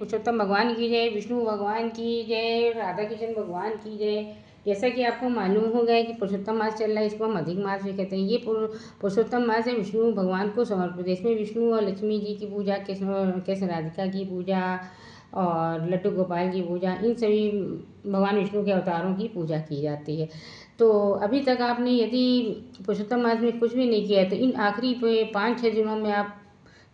पुरुषोत्तम भगवान की जय, विष्णु भगवान की जय, राधा कृष्ण भगवान की जय। जैसा कि आपको मालूम हो गया कि पुरुषोत्तम मास चल रहा है, इसको हम अधिक मास भी कहते हैं। ये पुरुषोत्तम मास है विष्णु भगवान को समर्पित है। इसमें विष्णु और लक्ष्मी जी की पूजा, कृष्ण राधिका की पूजा और लड्डू गोपाल की पूजा, इन सभी भगवान विष्णु के अवतारों की पूजा की जाती है। तो अभी तक आपने यदि पुरुषोत्तम मास में कुछ भी नहीं किया है तो इन आखिरी 5-6 दिनों में आप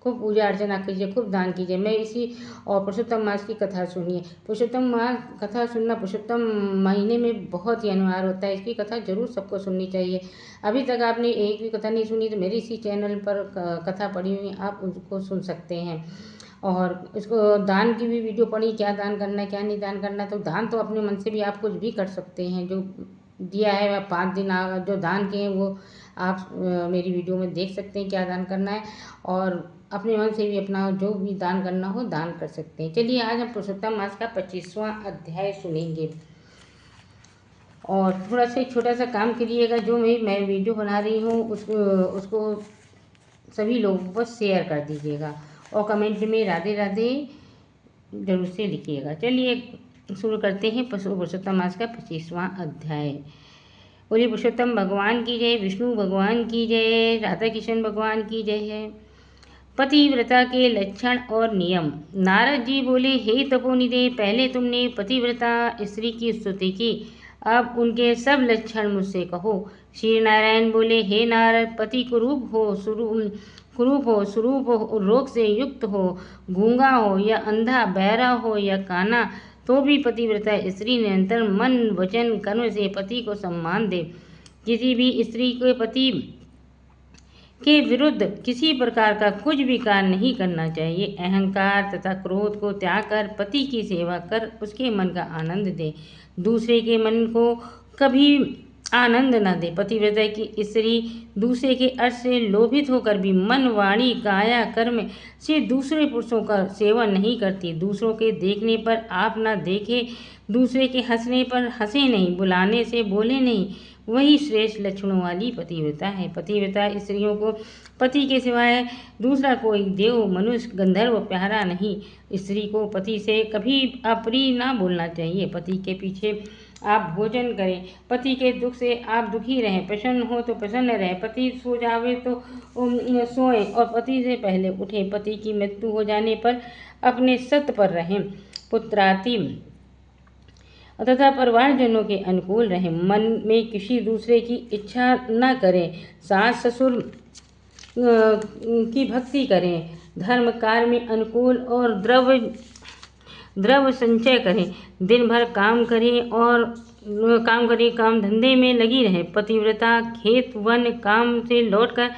खूब पूजा अर्चना कीजिए, खूब दान कीजिए। मैं इसी और पुरुषोत्तम मास की कथा सुनिए। पुरुषोत्तम मास कथा सुनना पुरुषोत्तम महीने में बहुत ही अनिवार्य होता है। इसकी कथा जरूर सबको सुननी चाहिए। अभी तक आपने एक भी कथा नहीं सुनी तो मेरे इसी चैनल पर कथा पड़ी हुई, आप उसको सुन सकते हैं। और इसको दान की भी वीडियो पड़ी, क्या दान करना है क्या नहीं दान करना। तो दान तो अपने मन से भी आप कुछ भी कर सकते हैं। जो दिया है वह 5 दिन जो दान किए हैं वो आप मेरी वीडियो में देख सकते हैं क्या दान करना है, और अपने मन से भी अपना जो भी दान करना हो दान कर सकते हैं। चलिए आज हम पुरुषोत्तम मास का 25वां अध्याय सुनेंगे। और थोड़ा सा एक छोटा सा काम करिएगा, जो मैं वीडियो बना रही हूँ उसको सभी लोगों को शेयर कर दीजिएगा और कमेंट में राधे राधे जरूर से लिखिएगा। चलिए शुरू करते हैं पुरुषोत्तम मास का 25वां अध्याय। बोलिए पुरुषोत्तम भगवान की जय, विष्णु भगवान की जय, राधा कृष्ण भगवान की जय है। पतिव्रता के लक्षण और नियम। नारद जी बोले, हे तपोनिधे, पहले तुमने पतिव्रता स्त्री की स्तुति की, अब उनके सब लक्षण मुझसे कहो। श्री नारायण बोले, हे नारद, पति कुरूप हो, स्वरूप हो, रोग से युक्त हो, गूंगा हो या अंधा, बहरा हो या काना, तो भी पतिव्रता स्त्री निरंतर मन वचन कर्म से पति को सम्मान दे। किसी भी स्त्री के पति के विरुद्ध किसी प्रकार का कुछ भी कार्य नहीं करना चाहिए। अहंकार तथा क्रोध को त्याग कर पति की सेवा कर उसके मन का आनंद दे, दूसरे के मन को कभी आनंद न दे। पतिव्रता की स्त्री दूसरे के अर्थ से लोभित होकर भी मन वाणी काया कर्म से दूसरे पुरुषों का सेवा नहीं करती। दूसरों के देखने पर आप न देखे, दूसरे के हंसने पर हंसे नहीं, बुलाने से बोले नहीं, वही श्रेष्ठ लक्षणों वाली पतिव्रता है। पतिव्रता स्त्रियों को पति के सिवाय दूसरा कोई देव मनुष्य गंधर्व प्यारा नहीं। स्त्री को पति से कभी अप्रिय ना बोलना चाहिए। पति के पीछे आप भोजन करें, पति के दुख से आप दुखी रहें, प्रसन्न हो तो प्रसन्न रहें, पति सो जावे तो सोएं और पति से पहले उठें। पति की मृत्यु हो जाने पर अपने सत्य पर रहें, पुत्राति तथा परिवारजनों के अनुकूल रहें, मन में किसी दूसरे की इच्छा न करें, सास ससुर की भक्ति करें, धर्म कार्य में अनुकूल और द्रव्य संचय करें, दिन भर काम करें, काम धंधे में लगी रहे। पतिव्रता खेत वन काम से लौटकर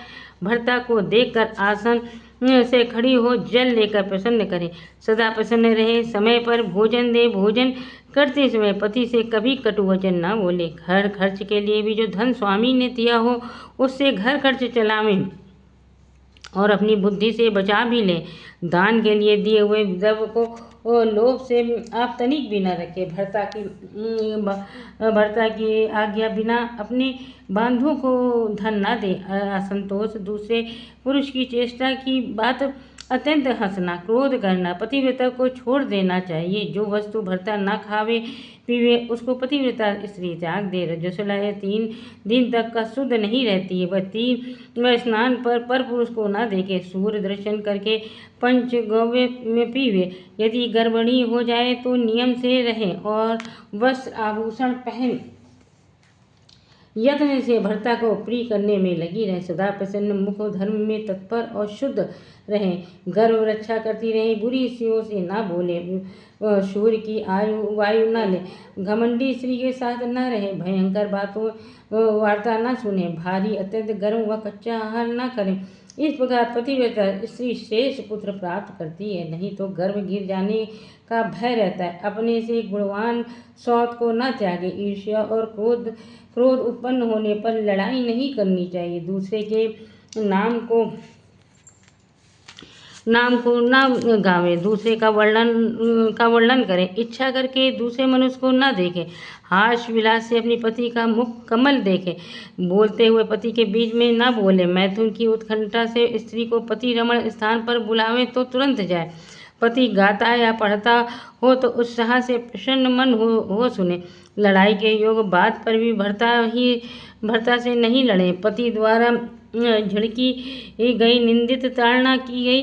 भर्ता को देखकर आसन से खड़ी हो जल लेकर प्रसन्न करें, सदा प्रसन्न रहे, समय पर भोजन दे, भोजन करते समय पति से कभी कटु वचन न बोले। घर खर्च के लिए भी जो धन स्वामी ने दिया हो उससे घर खर्च चलावें और अपनी बुद्धि से बचा भी लें। दान के लिए दिए हुए द्रव्य को लोभ से आप तनिक भी न रखें। भर्ता की आज्ञा बिना अपने बांधों को धन न दे। असंतोष, दूसरे पुरुष की चेष्टा की बात अत्यंत हंसना, क्रोध करना, पतिव्रता को छोड़ देना चाहिए। जो वस्तु भर्ता न खावे पीवे उसको पतिव्रता स्त्री त्याग दे। रजस्वला 3 दिन तक का शुद्ध नहीं रहती है। वह स्नान पर पुरुष को न देखे, सूर्य दर्शन करके पंचगव्य में पीवे। यदि गर्भणी हो जाए तो नियम से रहे और वस्त्र आभूषण पहन यत्न से भर्ता को प्रिय करने में लगी रहे। सदा प्रसन्न मुख, धर्म में तत्पर और शुद्ध रहें, गर्भ रक्षा करती रहें, बुरी स्त्रियों से ना बोले, सूर्य की वायु न ले, घमंडी स्त्री के साथ न रहे, भयंकर बातों वार्ता न सुने, भारी अत्यंत गर्म व कच्चा आहार न करें। इस प्रकार पतिव्रता स्त्री श्रेष्ठ पुत्र प्राप्त करती है, नहीं तो गर्भ गिर जाने का भय रहता है। अपने से गुणवान सौत को न त्यागे। ईर्ष्या और क्रोध उत्पन्न होने पर लड़ाई नहीं करनी चाहिए। दूसरे के नाम को न गावे, दूसरे का वर्णन करें, इच्छा करके दूसरे मनुष्य को न देखें, हास्य विलास से अपने पति का मुख कमल देखें, बोलते हुए पति के बीच में न बोले। मैथुन की उत्कंठा से स्त्री को पति रमण स्थान पर बुलावे तो तुरंत जाए, पति गाता या पढ़ता हो तो उत्साह से प्रसन्न मन हो सुने। लड़ाई के योग बात पर भी भरता से नहीं लड़े। पति द्वारा झिड़की गई, निंदित, ताड़ना की गई,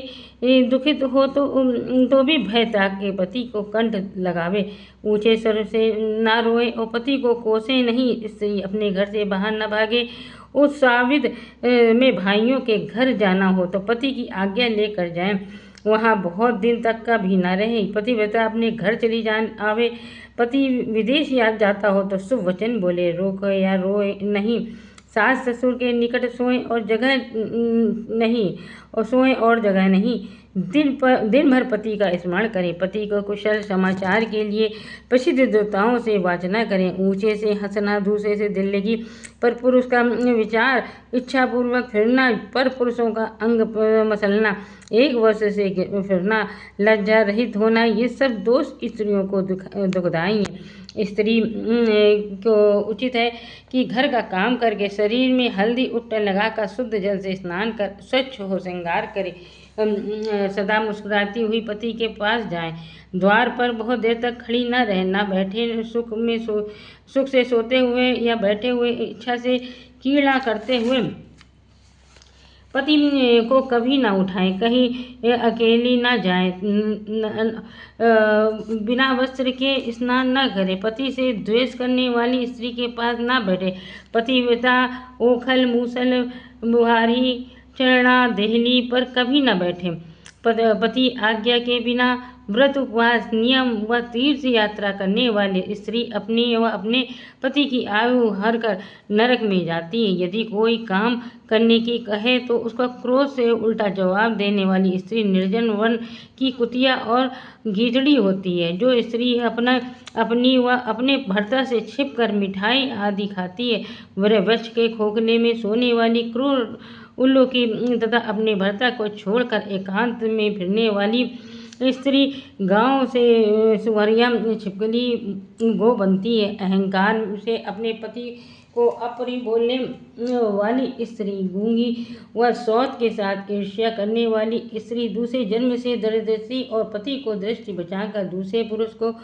दुखित हो तो भी भय त्याग के पति को कंठ लगावे। ऊंचे स्वर से ना रोए और पति को कोसे नहीं। स्त्री अपने घर से बाहर न भागे। उत्साविद में भाइयों के घर जाना हो तो पति की आज्ञा लेकर जाए, वहाँ बहुत दिन तक का भी न रहे। पतिव्रता अपने घर चली आवे। पति विदेश जाता हो तो शुभ वचन बोले, रोके या रोए नहीं। सास ससुर के निकट सोएं और जगह नहीं। दिन भर पति का स्मरण करें। पति को कुशल समाचार के लिए प्रसिद्ध देवताओं से वाचना करें। ऊंचे से हंसना, दूसरे से दिल लगी पर पुरुष का विचार, इच्छापूर्वक फिरना, पर पुरुषों का अंग मसलना, एक वर्ष से फिरना, लज्जा रहित होना, ये सब दोष स्त्रियों को दुखदाई हैं। स्त्री को उचित है कि घर का काम करके शरीर में हल्दी उत्तर लगाकर शुद्ध जल से स्नान कर स्वच्छ हो श्रृंगार करे। सदा मुस्कुराती हुई पति के पास जाए। द्वार पर बहुत देर तक खड़ी न रहे, न बैठे। सुख से सोते हुए या बैठे हुए, इच्छा से कीड़ा करते हुए पति को कभी ना उठाएं। कहीं अकेली ना जाए। बिना वस्त्र के स्नान न करे। पति से द्वेष करने वाली स्त्री के पास ना बैठे। पतिव्रता ओखल, मूसल, बुहारी, चरणा, देहली पर कभी न बैठे। पति आज्ञा के बिना व्रत, उपवास, नियम व तीर्थ यात्रा करने वाली स्त्री अपने व अपने पति की आयु हर कर नरक में जाती है। यदि कोई काम करने की कहे तो उसका क्रोध से उल्टा जवाब देने वाली स्त्री निर्जन वन की कुतिया और गीदड़ी होती है। जो स्त्री अपनी व अपने भर्ता से छिप कर मिठाई आदि खाती है, वह वृक्ष के खोखले में सोने वाली क्रूर उल्लू की तथा अपने भर्ता को छोड़कर एकांत में फिरने वाली स्त्री गांव से सुवरिया छिपकली गो बनती है। अहंकार से अपने पति को अपरी बोलने वाली स्त्री, गूंगी व सौत के साथ ईर्ष्या करने वाली स्त्री, दूसरे जन्म से दरिद्री और पति को दृष्टि बचाकर दूसरे पुरुष को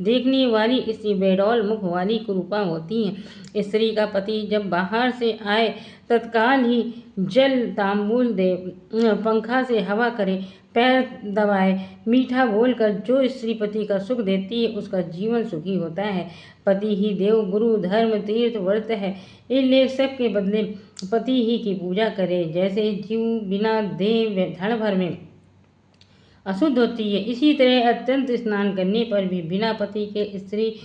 देखने वाली स्त्री बेडौल मुख वाली कुरूपा होती है। स्त्री का पति जब बाहर से आए तत्काल ही जल तांबूल दे, पंखा से हवा करे, पैर दबाए, मीठा बोलकर जो स्त्री पति का सुख देती है उसका जीवन सुखी होता है। पति ही देव, गुरु, धर्म, तीर्थ, व्रत है। इसलिए सबके बदले पति ही की पूजा करे। जैसे जीव बिना देह धड़ भर में अशुद्ध होती है, इसी तरह अत्यंत स्नान करने पर भी बिना पति के स्त्री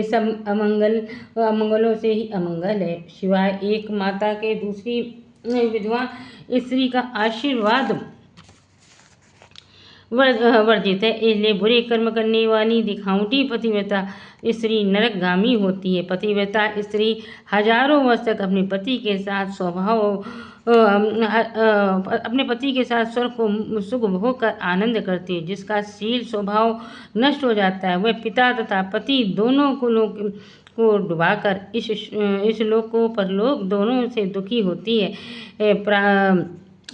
सब अमंगलों से ही अमंगल है। शिवाय एक माता के दूसरी विधवा स्त्री का आशीर्वाद वर्जित है। इसलिए बुरे कर्म करने वाली दिखावटी पतिव्रता स्त्री नरकगामी होती है। पतिव्रता स्त्री हजारों वर्ष तक अपने पति के साथ स्वर्ग को सुख भोग कर आनंद करती है। जिसका शील स्वभाव नष्ट हो जाता है, वह पिता तथा पति दोनों को डुबाकर इस लोक को परलोक दोनों से दुखी होती है।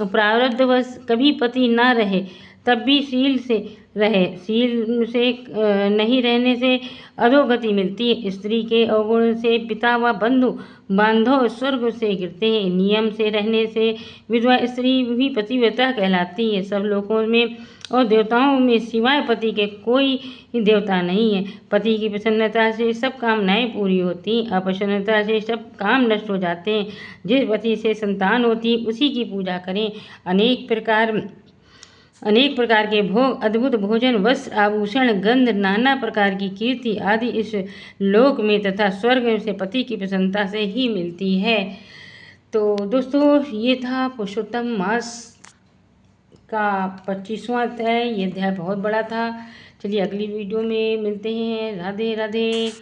प्रारब्धवश कभी पति न रहे तब भी शील से रहे। शील से नहीं रहने से अधोगति मिलती है। स्त्री के अवगुण से पिता व बंधु बांधव स्वर्ग से गिरते हैं। नियम से रहने से विधवा स्त्री भी पतिव्रता कहलाती है। सब लोकों में और देवताओं में सिवाय पति के कोई देवता नहीं है। पति की प्रसन्नता से सब कामनाएं पूरी होती हैं, अप्रसन्नता से सब काम नष्ट हो जाते हैं। जिस पति से संतान होती है उसी की पूजा करें। अनेक प्रकार के भोग, अद्भुत भोजन, वस्त्र, आभूषण, गंध, नाना प्रकार की कीर्ति आदि इस लोक में तथा स्वर्ग से पति की प्रसन्नता से ही मिलती है। तो दोस्तों, ये था पुरुषोत्तम मास का 25वां अध्याय। ये अध्याय बहुत बड़ा था। चलिए अगली वीडियो में मिलते हैं। राधे राधे।